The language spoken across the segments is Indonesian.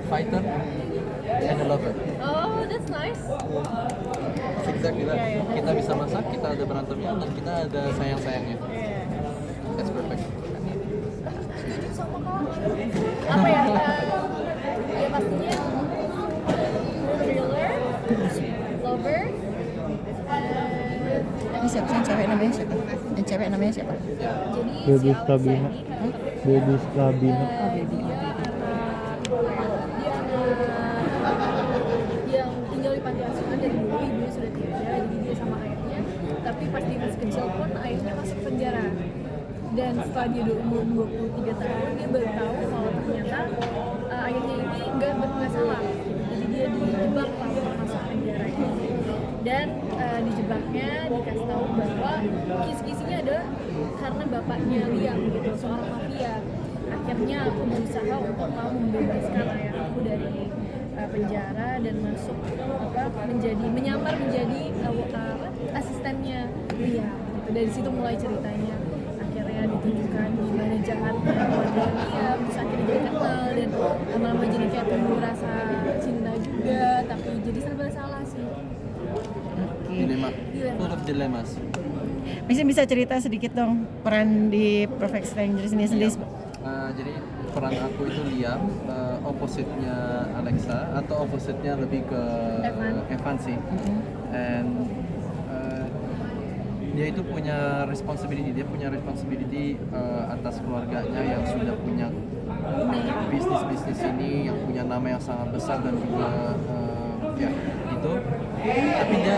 Fighter and a lover. Oh, that's nice. Exactly that. Yeah. Kita bisa masak, kita ada berantemnya, dan kita ada sayang-sayangnya. Yeah. That's perfect. Setuju sama kau. Apa ya? Ya pastinya thriller, lover, Ini siapa? Yang cewek namanya siapa? Yang cewek namanya siapa? jadi Baby si Alexa Stabina. ini kan Baby Stabina. dia yang tinggal di panti asuhan dari dulu, ibunya sudah tiada, jadi dia sama ayahnya. Tapi pas dia masih kecil pun ayahnya masuk penjara. Dan setelah dia umur 23 tahun, dia baru tahu kalau ternyata ayahnya ini nggak salah. Jadi dia dijebak lah untuk masuk penjara itu. Dan dijebaknya dikasih tahu bahwa kis-kisnya adalah karena bapaknya Liam gitu, seorang mafia. Akhirnya aku berusaha untuk mau membebaskan ayahku dari penjara dan masuk menyamar menjadi asistennya Liam gitu. Dari situ mulai ceritanya. Akhirnya ditunjukkan gimana jahatnya keluarga Liam, terus akhirnya jadi kenal dan lama-lama jadi kayak tumbuh rasa cinta juga, tapi jadi serba salah sih. Dilema. Full of dilemmas. Mungkin bisa cerita sedikit dong peran di Perfect Strangers ini sendiri. Jadi peran aku itu Liam, opposite-nya Alexa atau opposite-nya lebih ke Evan sih. And dia itu punya responsibility atas keluarganya yang sudah punya bisnis ini, yang punya nama yang sangat besar dan juga itu. Tapi dia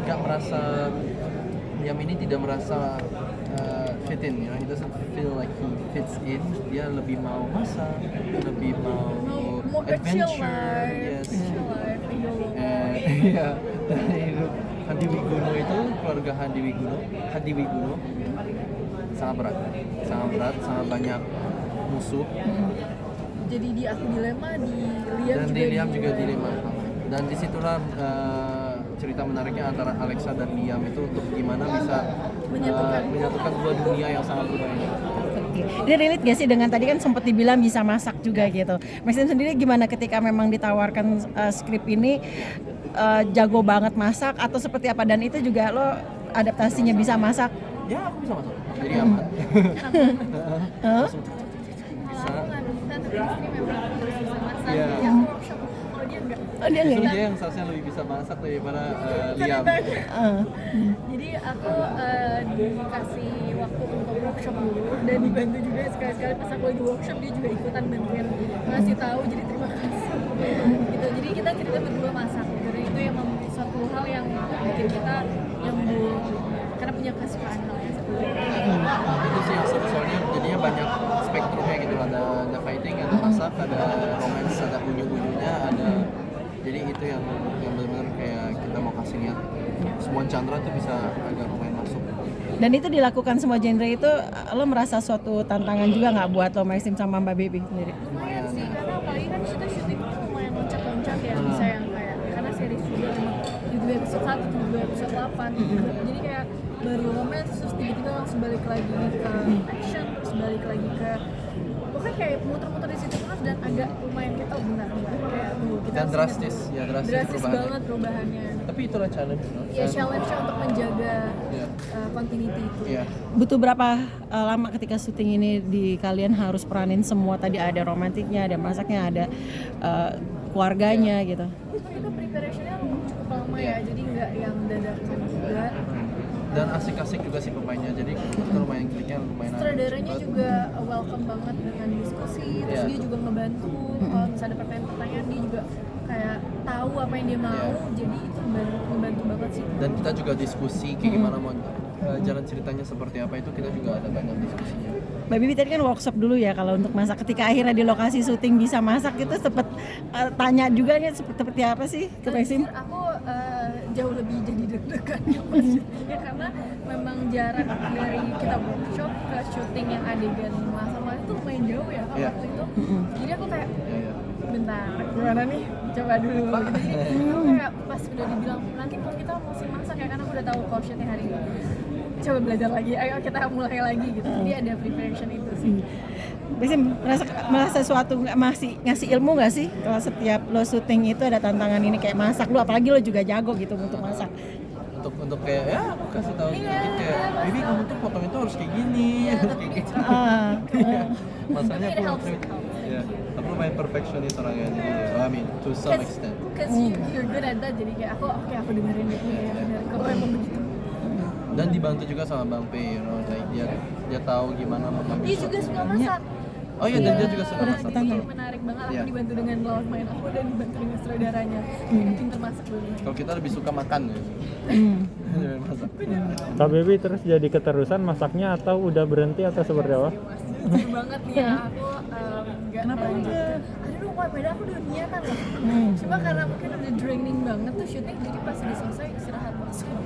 nggak merasa, Liam ini tidak merasa fit in, he doesn't feel like he fits in. Dia lebih mau masak, lebih mau adventure, yes. Dari hidup Hadi Wiguno itu, keluarga Hadi Wiguno sangat berat, sangat banyak musuh. Jadi di aku dilema, di Liam Dan juga di Liam juga dilema. Dan disitulah cerita menariknya antara Alexa dan Liam itu untuk gimana bisa menyatukan dua dunia yang sangat berbeda. Ini relate gak sih dengan tadi kan sempat dibilang bisa masak juga gitu. Maxim sendiri gimana ketika memang ditawarkan skrip ini jago banget masak atau seperti apa, dan itu juga lo adaptasinya bisa masak? Ya, aku bisa masak. Jadi aman. Langsung bisa. Aku nggak bisa, tapi istri memang harus bisa masak. Iya. Jadi aku workshop, kalau dia enggak. Oh, dia Justru enggak. dia yang seharusnya lebih bisa masak daripada Liam. Jadi aku dikasih waktu untuk workshop dulu dan dibantu juga sekali-sekali pas aku lagi workshop dia juga ikutan bantuin ngasih tahu, jadi terima kasih gitu. Jadi kita berdua masak, jadi itu yang suatu hal yang bikin kita nyambung karena punya kesukaan hal yang seperti Itu sih yang seru, soalnya jadinya banyak spektrumnya gitu. Ada fighting, ada masak, ada romance, ada unyu-unyunya, ada. Jadi itu yang benar-benar kayak kita mau kasih lihat semua genre tuh bisa agak lumayan masuk. Dan itu dilakukan semua genre itu, lo merasa suatu tantangan juga nggak buat lo Maxim sama Mbak Baby sendiri? lumayan sih, karena apalagi kan kita syuting tuh lumayan loncat-loncat ya, bisa yang kayak karena series juga cuma di 2 episode 1, di 2 episode 8 jadi kayak baru romance terus tiba-tiba langsung balik lagi ke action, terus balik lagi ke pokoknya kayak muter-muter di situ terus, dan agak lumayan kita benar kayak kita Dan harus drastis drastis perubahannya. banget perubahannya. Tapi itulah challenge, Ya challenge untuk menjaga Iya. continuity itu. Iya. Butuh berapa lama ketika syuting ini kalian harus peranin semua, tadi ada romantiknya, ada masaknya, ada keluarganya gitu? Itu preparationnya cukup lama ya, jadi nggak yang dadakan juga. Dan asik-asik juga sih pemainnya, jadi kita lumayan kliknya lumayan. Sutradaranya juga welcome banget dengan diskusi, terus dia juga ngebantu kalau misalnya ada pertanyaan-pertanyaan, dia juga kayak tahu apa yang dia mau, jadi itu ngebantu banget sih. Dan kita juga diskusi kayak gimana mau jalan ceritanya seperti apa, itu kita juga ada banyak diskusinya. Mbak Bibi tadi kan workshop dulu ya kalau untuk masak, ketika akhirnya di lokasi syuting bisa masak gitu, sempet tanya juga nih seperti apa sih ke Maxim? Jujur aku jauh lebih jadi deg-degan ya maksudnya, karena memang jarak dari kita workshop ke syuting yang adegan masak-masak itu lumayan jauh ya kan waktu itu. Jadi aku kayak bentar, gimana nih? Coba dulu gitu. Jadi aku kayak pas udah dibilang nanti kalau kita mesti masak ya, karena aku udah tahu call sheetnya hari ini. Coba belajar lagi, ayo kita mulai lagi gitu. Jadi ada preparation itu sih. Biasanya merasa suatu masih ngasih ilmu nggak sih kalau setiap lo syuting itu ada tantangan ini kayak masak lo, apalagi lo juga jago gitu untuk masak. Untuk kayak ya aku kasih tahu dikit kayak Bibi kamu tuh potong itu harus kayak gini, harus kayak gitu. Masalahnya aku ya aku lumayan perfectionist orangnya jadi I mean to some extent. Cause you're good at that, jadi kayak aku dengerin deh, ya benar. Kamu emang begitu. Dan dibantu juga sama Bang P, you know, like dia tahu gimana mengambil. Dia juga suka masak. Oh iya, dan dia juga suka masak. Jadi Betul. menarik banget, aku Iya. dibantu dengan lawan main aku dan dibantu dengan saudaranya. Dia pintar masak dulu. Kalau kita lebih suka makan ya. Masak. Kak Baby terus jadi keterusan masaknya atau udah berhenti atau seperti apa? Seru banget nih ya, aku nggak lanjut. Aduh, padahal aku udah niatan loh. Cuma karena mungkin udah draining banget tuh syuting, jadi pas udah selesai istirahat langsung.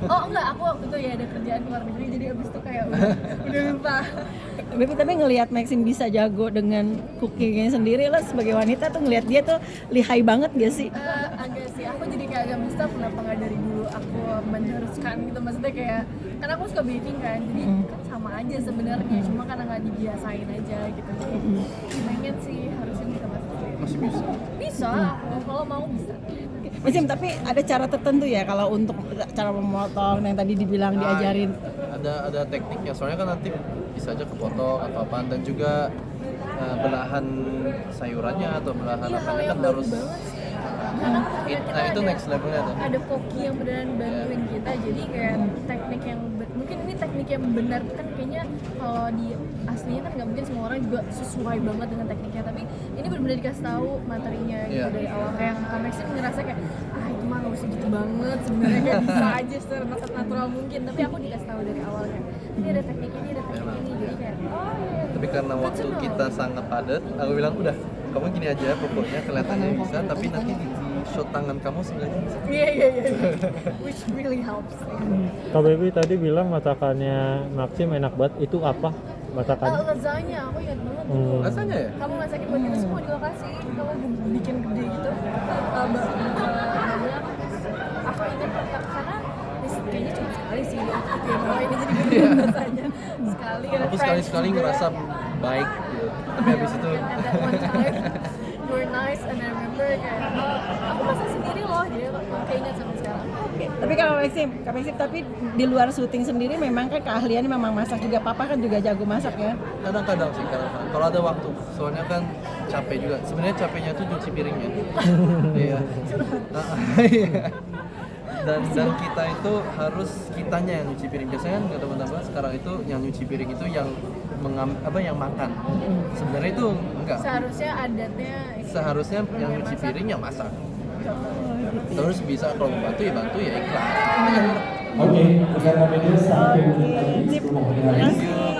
Oh enggak, aku waktu itu ya ada kerjaan keluar negeri, jadi abis itu kayak udah lupa. Tapi ngelihat Maxim bisa jago dengan cookingnya sendiri, lo sebagai wanita tuh ngelihat dia tuh lihai banget gak sih? Agak sih, aku jadi kayak agak misal kenapa nggak dari dulu aku meneruskan gitu, maksudnya kayak karena aku suka baking kan, jadi kan sama aja sebenarnya, cuma karena nggak dibiasain aja gitu. Jadi pengen sih harusnya bisa masak. Masih bisa. Bisa, aku kalau mau bisa. Maxim, tapi ada cara tertentu ya kalau untuk cara memotong yang tadi dibilang diajarin? Ada tekniknya, soalnya kan nanti bisa aja kepotong atau apaan, dan juga belahan sayurannya atau belahan Iya, hal apanya yang kan baru harus banget sih. Karena kita itu ada- next levelnya tuh. ada koki yang beneran bantuin kita, jadi kayak teknik yang mungkin ini teknik yang benar kan kayaknya kalau di aslinya kan nggak mungkin semua orang juga sesuai banget dengan tekniknya, tapi ini benar-benar dikasih tahu materinya gitu Iya. dari awal. Kayak Kak Maxim ngerasa kayak itu mah nggak usah gitu banget sebenarnya, kayak bisa aja secara natural mungkin, tapi aku dikasih tahu dari awal kayak ini ada tekniknya, ini ada tekniknya ini, jadi kayak oh iya. Tapi karena Good waktu to know. kita sangat padat, aku bilang udah kamu gini aja pokoknya kelihatannya bisa, tapi nanti di shot tangan kamu sebenarnya bisa. Iya, which really helps. Kak Baby tadi bilang masakannya Maxim enak banget, itu apa masakannya? Lasagna, aku ingat banget dulu. Rasanya ya? Kamu masakin buat kita semua di lokasi, kamu bikin gede gitu. Namanya aku ingat karena kayaknya cuma sekali sih ya. Kalau ini jadi gede rasanya sekali. Karena Aku French sekali juga. ngerasa baik gitu. Tapi habis itu At that one time, you were nice and I remember kayak aku masak sendiri loh, jadi aku keinget sampai sekarang. Tapi kalau Kak Maxim, tapi di luar syuting sendiri memang kan keahliannya memang masak juga. Papa kan juga jago masak ya. kadang-kadang sih kalau ada waktu, soalnya kan capek juga. Sebenarnya capeknya tuh nyuci piringnya. Iya. Iya. Dan kita itu harus kitanya yang nyuci piring. Biasanya kan teman-teman sekarang itu yang nyuci piring itu yang yang makan. Sebenarnya itu enggak. Seharusnya Yang nyuci piring yang masak. Terus bisa kalau bantu ya ikhlas. Oke, 3 menit 1 Sip. menit. Terima kasih.